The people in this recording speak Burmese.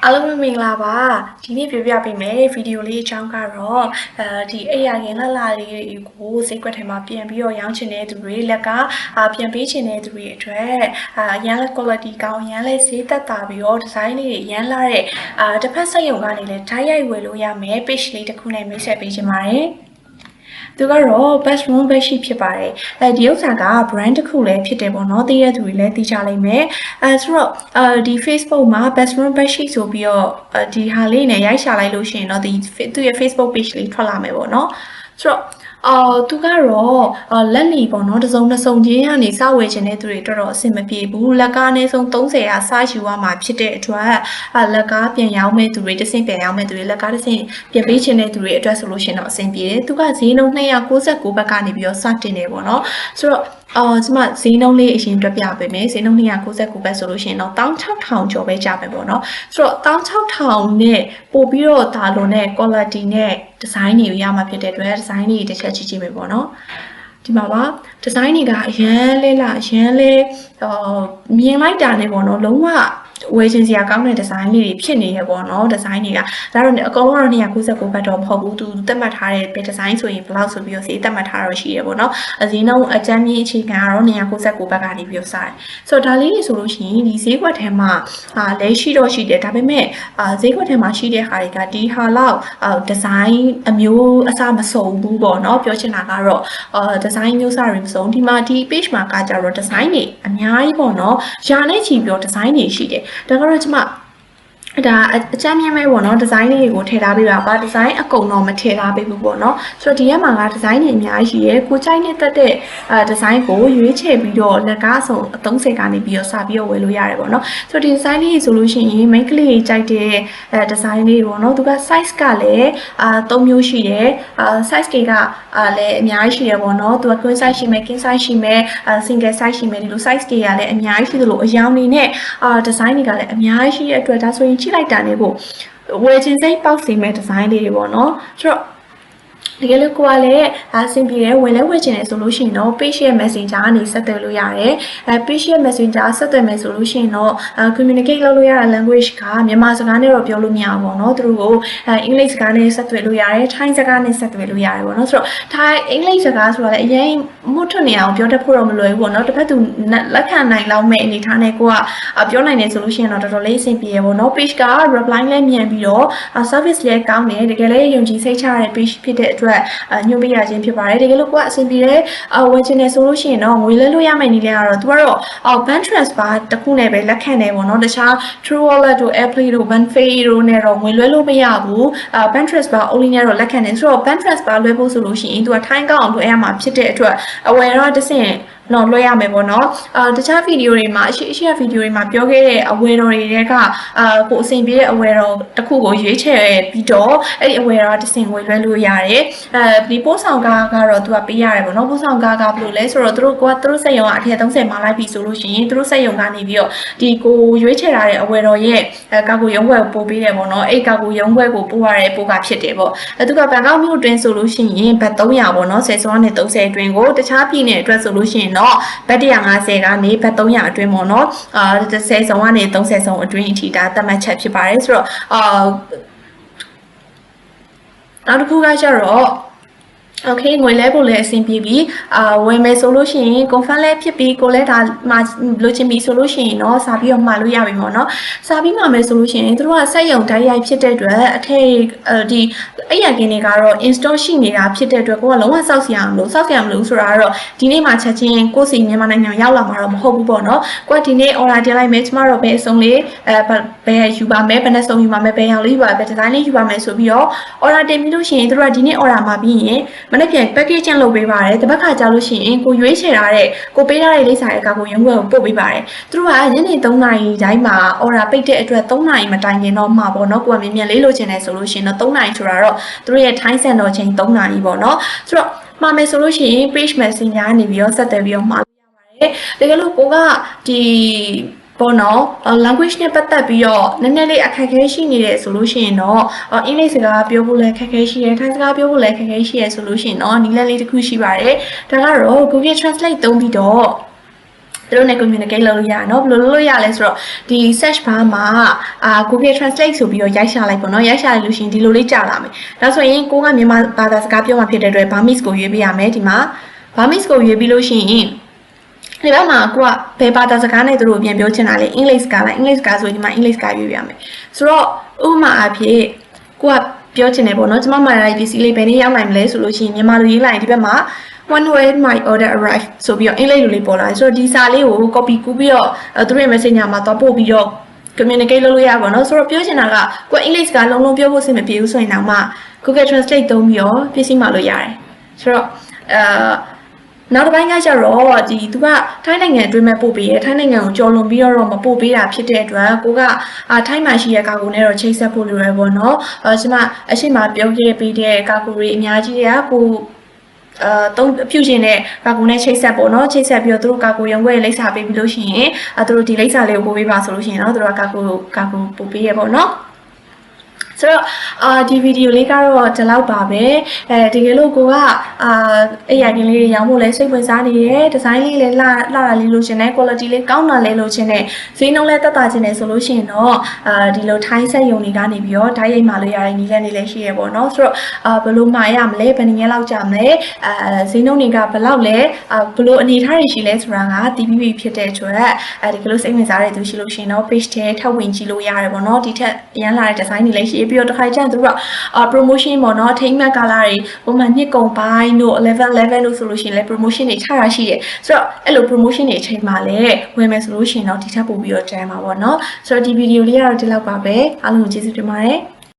အားလုံးမင်္ဂလာပါဒီနေ့ပြောပြပေးမယ်ဗီဒီယိုလေးအကြောင်းကတော့ဒီအိယာရင်လှလှလေးကိုစိတ်ကွက်ထဲမှာပြန်ပြီးတော့ရောင်းချင်တဲ့သူတွေလက်ကပြန်ပေးချင်တဲ့သူတွေအတွက်ရန်လက် quality ကောင်းရန်လက်ဈေးသက်သာပြီးတော့ design လေးရန်လာတဲ့တစ်ဖက်ဆက်ရုံကနေလည်းဓာတ်ရိုက်ဝယ်လို့ရမယ် page လေးတစ်ခုနဲ့မိတ်ဆက်ပေးချင်ပါတယ်သူကတော့ best room best sheet ဖြစ်ပါတယ်ဒီဥစ္စာက brand တစ်ခုလည်းဖြစ်တယ်ပေါ့နော်သိရတဲ့သူတွေလည်းသိကြလိမ့်မယ်ဆိုတော့ဒီ Facebook မှာ best room best sheet ဆိုပြီးတော့ဒီဟာလေးနဲ့ရိုက်ရှာလိုက်လို့ရှိရင်တော့သူရဲ့ Facebook page လေးထွက်လာမယ်ပေါ့နော်ဆိုတော့သူကတော့လက်လီပေါ့နော်တစုံတစ်စုံချင်းကနေစဝယ်ခြင်းတဲ့သူတွေတော်တော်အဆင်မပြေဘူးလက်ကားအနည်းဆုံး30ရာစယူရမှာဖြစ်တဲ့အတွက်လက်ကားပြန်ရောင်းမဲ့သူတွေတစ်ဆင့်ပြန်ရောင်းမဲ့သူတွေလက်ကားတစ်ဆင့်ပြန်ပေးခြင်းတဲ့သူတွေအတွက်ဆိုလို့ရှိရင်တော့အဆင်ပြေတယ်သူကဈေးနှုန်း299ဘတ်ကနေပြီးတော့စတင်နေပေါ့နော်ဆိုတော့ကျမဈေးနှုန်းလေးအရင်တွက်ပြပေးမယ်ဈေးနှုန်း299ဘတ်ဆိုလို့ရှိရင်တော့16000ကျော်ပဲကျပဲပေါ့နော်ဆိုတော့16000နဲ့ပို့ပြီးတော့ဒါလိုနဲ့ quality နဲ့ design တွေရမှာဖြစ်တဲ့အတွက် design တွေတစ်ချက်ကြည့်ကြည့်မယ်ပေါ့နော်ဒီမှာပါ design တွေကအရန်လေးလားအရန်လေးမြင်လိုက်တာနဲ့ပေါ့နော်လုံးဝဝယ်ခြင်းစရာကောင်းတဲ့ design လေးတွေဖြစ်နေရပေါ့နော် design တွေကဒါတော့အကုန်လုံးတော့299ဘတ်တော့မဟုတ်ဘူးသူသတ်မှတ်ထားတဲ့ design ဆိုရင်ဘယ်လောက်ဆိုပြီးတော့ဈေးသတ်မှတ်ထားတော့ရှိရပေါ့နော်ဈေးနှုန်းအကြမ်းမြင့်အခြေခံကတော့299ဘတ်ကနေပြီးတော့စတယ်ဆိုတော့ဒါလေးတွေဆိုလို့ရှိရင်ဒီဈေးကွက်ထဲမှာလဲရှိတော့ရှိတယ်ဒါပေမဲ့ဈေးကွက်ထဲမှာရှိတဲ့ဟာတွေကဒီဟာလောက် design အမျိုးအစားမစုံဘူးပေါ့နော်ပြောချင်တာကတော့design မျိုးစားတွေမစုံဒီမှာဒီ page မှာကကြတော့ design တွေအများကြီးပေါ့နော်ယာနဲ့ချီပြီးတော့ design တွေရှိတယ်ဒါကတော့ကျမဒါအကြမ်းမြင့်မဲ့ပေါ့နော်ဒီဇိုင်းလေးတွေကိုထည့်ထားပေးပါဒီဇိုင်းအကုန်တော့မထည့်ထားပေးဘူးပေါ့နော်ဆိုတော့ဒီရက်မှာကဒီဇိုင်းတွေအများကြီးရှိရဲကိုကြိုက်နဲ့တက်တဲ့ဒီဇိုင်းကိုရွေးချယ်ပြီးတော့လက်ကားစုံ30ကနေပြီးတော့စပြီးတော့ဝယ်လို့ရတယ်ပေါ့နော်ဆိုတော့ဒီဒီဇိုင်းလေးဆိုလို့ရှိရင် main ကလေးကြိုက်တဲ့ဒီဇိုင်းလေးပေါ့နော်သူက size ကလည်း3မျိုးရှိတယ်size တွေကလည်းအများကြီးရှိတယ်ပေါ့နော်သူက queen size ရှိမယ် king size ရှိမယ်single size ရှိမယ်ဒီလို size တွေကလည်းအများကြီးရှိသလိုအရောင်တွေနဲ့ဒီဇိုင်းတွေကလည်းအများကြီးရှိတဲ့အတွက်ဒါဆိုရင်ကြည့်လိုက်တာနဲ့ကိုဝယ်ခြင်းစိတ်ပေါက်စီမဲ့ဒီဇိုင်းလေးတွေပေါ့နော်ဆိုတော့တကယ်လို့ကိုကလည်းအဆင်ပြေတယ်ဝယ်လဲဝယ်ချင်တယ်ဆိုလို့ရှိရင်တော့ page ရဲ့ messenger ကနေဆက်သွယ်လို့ရတယ်page ရဲ့ messenger ဆက်သွယ်မယ်ဆိုလို့ရှိရင်တော့ communicate လုပ်လို့ရတဲ့ language ကမြန်မာစကားနဲ့တော့ပြောလို့မရဘူးပေါ့နော်သူတို့ကိုအင်္ဂလိပ်စကားနဲ့ဆက်သွယ်လို့ရတယ်ထိုင်းစကားနဲ့ဆက်သွယ်လို့ရတယ်ပေါ့နော်ဆိုတော့ထိုင်းအင်္ဂလိပ်စကားဆိုတာလည်းအရင်မွတ်ထွနေအောင်ပြောတတ်ဖို့တော့မလွယ်ဘူးပေါ့နော်တစ်ဖက်သူလက်ခံနိုင်လောက်မဲ့အနေထားနဲ့ကိုကပြောနိုင်တယ်ဆိုလို့ရှိရင်တော့တော်တော်လေးအဆင်ပြေရပေါ့နော် page က reply လည်းမြန်ပြီးတော့ service လည်းကောင်းတယ်တကယ်လည်းယုံကြည်စိတ်ချရတဲ့ page ဖြစ်တဲ့အတွက်ညွှန်ပြရခြင်းဖြစ်ပါတယ်တကယ်လို့ကိုကအဆင်ပြေတယ်ဝယ်ချင်တယ်ဆိုလို့ရှိရင်တော့ငွေလဲလို့ရမယ့်နည်းလမ်းကတော့သူကတော့ bank transfer တခုနဲ့ပဲလက်ခံတယ်ပေါ့နော်တခြား True Wallet တို့ Apple တို့ Banpay တို့နဲ့တော့ငွေလွှဲလို့မရဘူး bank transfer only နဲ့တော့လက်ခံတယ်ဆိုတော့ bank transfer လွှဲဖို့ဆိုလို့ရှိရင်သူကထိုင်းကောင်းအောင်လွှဲရမှာဖြစ်တဲ့အတွက်အဝယ်တော့တစ်ဆင့်တော့လွှဲရမယ်ပေါ့နော်တခြားဗီဒီယိုတွေမှာအရှိဗီဒီယိုတွေမှာပြောခဲ့တဲ့အဝယ်တော်တွေကကိုအဆင်ပြေတဲ့အဝယ်တော်တစ်ခုကိုရွေးချယ်ပြီးတော့အဲ့ဒီအဝယ်တော်တစ်ဆင့်ဝယ်လွှဲလို့ရတယ်ဒီပို့ဆောင်ကားကတော့သူကပေးရတယ်ပေါ့နော်ပို့ဆောင်ကားကဘယ်လိုလဲဆိုတော့သူတို့စက်ရုံကအထက်30မှာလိုက်ပြီဆိုလို့ရှိရင်သူတို့စက်ရုံကနေပြီးတော့ဒီကိုရွေးချယ်ထားတဲ့အဝယ်တော်ရဲ့ကာကိုရုံးဘွဲကိုပို့ပေးတယ်ပေါ့နော်အဲ့ကာကိုရုံးဘွဲကိုပို့ရတဲ့ပို့ကဖြစ်တယ်ပေါ့သူကဘန်ကောက်မြို့တွင်းဆိုလို့ရှိရင်ဘတ်300ပေါ့နော်10စွန်းနဲ့30အတွင်းကိုတခြားပြည်နယ်အတွက်ဆိုလို့ရှိရင်တော့ဘတ်150ကနေဘတ်300အတွင်းပေါ့နော်10စုံကနေ30စုံအတွင်းအထိဒါသတ်မှတ်ချက်ဖြစ်ပါတယ်ဆိုတော့နောက်တစ်ခုကကျတော့Okay ငွေလဲဖို့လည်းအဆင်ပြေပြီဝယ်မယ်ဆိုလို့ရှိရင် confirm လဲဖြစ်ပြီးကိုလည်းဒါမှလိုချင်ပြီဆိုလို့ရှိရင်တော့စာပြီးတော့မှာလို့ရပြီပေါ့နော်စာပြီးမှာမယ်ဆိုလို့ရှိရင်တို့ကစက်ရုံဓာတ်ရိုက်ဖြစ်တဲ့အတွက်အထက်ဒီအဲ့ရကင်းတွေကတော့ install ရှိနေတာဖြစ်တဲ့အတွက်ကိုကလုံးဝစောက်စရာမလိုဆိုတာကတော့ဒီနေ့မှချက်ချင်းကိုစီမြန်မာနိုင်ငံရောက်လာမှာတော့မဟုတ်ဘူးပေါ့နော်ကိုကဒီနေ့ order တင်လိုက်မယ်ကျမတို့ပဲအစုံလေးဘယ်ယူပါမယ်ဘယ်နဲ့စုံယူပါမယ်ဘယ်ရောင်လေးယူပါမယ်ဒီဇိုင်းလေးယူပါမယ်ဆိုပြီးတော့ order တင်ပြီးလို့ရှိရင်တို့ကဒီနေ့ order မှာပြီးရင်မနေ့ပြန် packaging လုပ်ပေးပါတယ်တပတ်ခါကြာလို့ရှိရင်ကိုရွေးချယ်ထားတဲ့ကိုပေးထားတဲ့လိပ်စာရဲ့ကာကိုရုံးဘွဲကိုပို့ပေးပါတယ်သူတို့ကညနေ3နာရီတိုင်းမှာ order ပိတ်တဲ့အတွက်3နာရီမတိုင်ခင်တော့မှာပေါ့နော်ကိုကမြန်လေးလိုချင်တယ်ဆိုလို့ရှိရင်တော့3နာရီဆိုတာတော့သူတို့ရဲ့ time send တော့ချိန်3နာရီပေါ့နော်ဆိုတော့မှာမယ်ဆိုလို့ရှိရင် page messenger ကနေပြီးတော့ဆက်သွယ်ပြီးတော့မှာလို့ရပါတယ်တကယ်လို့ကိုကဒီပေါ့နော် language နဲ့ပတ်သက်ပြီးတော့နည်းနည်းလေးအခက်အခဲရှိနေတယ်ဆိုလို့ရှိရင်တော့အင်္ဂလိပ်စကားပြောဖို့လည်းအခက်အခဲရှိတယ်ထိုင်းစကားပြောဖို့လည်းအခက်အခဲရှိရဆိုလို့ရှိရင်တော့နည်းလမ်းလေးတစ်ခုရှိပါတယ်ဒါကတော့ Google Translate သုံးပြီးတော့ သူတို့နဲ့ communicate လုပ်လို့ရနော်ဘယ်လိုလုပ်လို့ရလဲဆိုတော့ဒီ search bar မှာ Google Translate ဆိုပြီးတော့ရိုက်ရှာလိုက်ပေါ့နော်ရိုက်ရှာလိုက်လို့ရှိရင်ဒီလိုလေးကြာလာမယ်ဒါဆိုရင်ကိုကမြန်မာဘာသာစကားပြောမှဖြစ်တဲ့အတွက် Burmese ကိုရွေးပေးရမယ်ဒီမှာ Burmese ကိုရွေးပြီးလို့ရှိရင်ဒီဘက်မှာကိုကဘယ်ဘာသာစကားနဲ့သူတို့ပြန်ပြောချင်တာလဲ English ကလား English ကဆိုရင်ဒီမှာ English ကရွေးပြရမယ်ဆိုတော့ဥပမာအဖြစ်ကိုကပြောချင်တယ်ပေါ့နော်ကျွန်မမှာလိုက်ပစ္စည်းလေးဘယ်နေ့ရောက်နိုင်မလဲဆိုလို့ရှိရင်မြန်မာလိုရေးလိုက်ဒီဘက်မှာ one way my order arrive ဆိုပြီးတော့အင်္ဂလိပ်လိုလေးပေါ်လာတယ်ဆိုတော့ဒီစာလေးကို copy ကူးပြီးတော့သူတို့ရဲ့ messenger မှာသွားပို့ပြီးတော့ communicate လုပ်လို့ရပါတော့ဆိုတော့ပြောချင်တာကကို English ကလုံးလုံးပြောဖို့စင်မပြေဘူးဆိုရင်တော့မှ Google Translate သုံးပြီးတော့ပစ္စည်းမှာလို့ရတယ်ဆိုတော့နောက်တစ်ပိုင်းကကျတော့ဒီသူကထိုင်းနိုင်ငံအတွင်းမှာပို့ပေးရဲထိုင်းနိုင်ငံကိုကြော်လွန်ပြီးတော့မပို့ပေးတာဖြစ်တဲ့အတွက်ကိုကထိုင်းမှာရှိတဲ့ကာကိုနဲ့တော့ချိတ်ဆက်ဖို့လိုရပေါ့နော်ကျွန်မအရှိမပြောခဲ့ပေးတဲ့ကာကိုတွေအများကြီးကကိုသုံးပြုရှင်တဲ့ကာကိုနဲ့ချိတ်ဆက်ပေါ့နော်ချိတ်ဆက်ပြီးတော့သူတို့ကာကိုရုံးခွဲလိပ်စာပေးပြီးလို့ရှိရင်သူတို့ဒီလိပ်စာလေးကိုပို့ပေးပါဆိုလို့ရှိရင်တော့သူတို့ကကာကိုပို့ပေးရပေါ့နော်ဆိုတော့ဒီဗီဒီယိုလေးကတော့ဒီလောက်ပါပဲတကယ်လို့ကိုကအဲ့ရခင်လေးတွေရောင်းဖို့လဲစိတ်ဝင်စားနေတယ်ဒီဇိုင်းလေးလည်းလှတာလေးလိုချင်တယ် quality လေးကောင်းတာလေးလိုချင်တယ်ဈေးနှုန်းလည်းတက်တာချင်တယ်ဆိုလို့ရှိရင်တော့ဒီလိုထိုင်းဆက်ယုံတွေကနေပြီးတော့ဓာတ်ရိုက်မှာလို့ရတဲ့နီးလန်းလေးလည်းရှိရပေါ့နော်ဆိုတော့ဘယ်လိုမှာရမလဲဘယ်နည်းလောက်ကြာမလဲဈေးနှုန်းတွေကဘယ်လောက်လဲဘယ်လိုအနေထားတွေရှိလဲဆိုတာကတီးပြီးပြီဖြစ်တဲ့အတွက်ဒီကလိုစိတ်ဝင်စားတဲ့သူရှိလို့ရှိရင်တော့ page ထဲထပ်ဝင်ကြည့်လို့ရတယ်ပေါ့နော်ဒီထက်အရန်လာတဲ့ဒီဇိုင်းတွေလည်းရှိပြီးတော့တစ်ခါကျရင်သူတို့ကpromotion ပေါ့နော်ထိမ့်မှတ်ကာလာတွေပုံမှန်နှစ်ကုန်ပိုင်းတို့11လို့ဆိုလို့ရှိရင်လည်း promotion တွေချတာရှိတယ်ဆိုတော့အဲ့လို promotion တွေအချိန်မှာလည်းဝင်မယ်ဆိုလို့ရှိရင်တော့ဒီထက်ပိုပြီးတော့ကျန်မှာပေါ့နော်ဆိုတော့ဒီဗီဒီယိုလေးကတော့ဒီလောက်ပါပဲအားလုံးကိုကျေးဇူးတင်ပါတယ်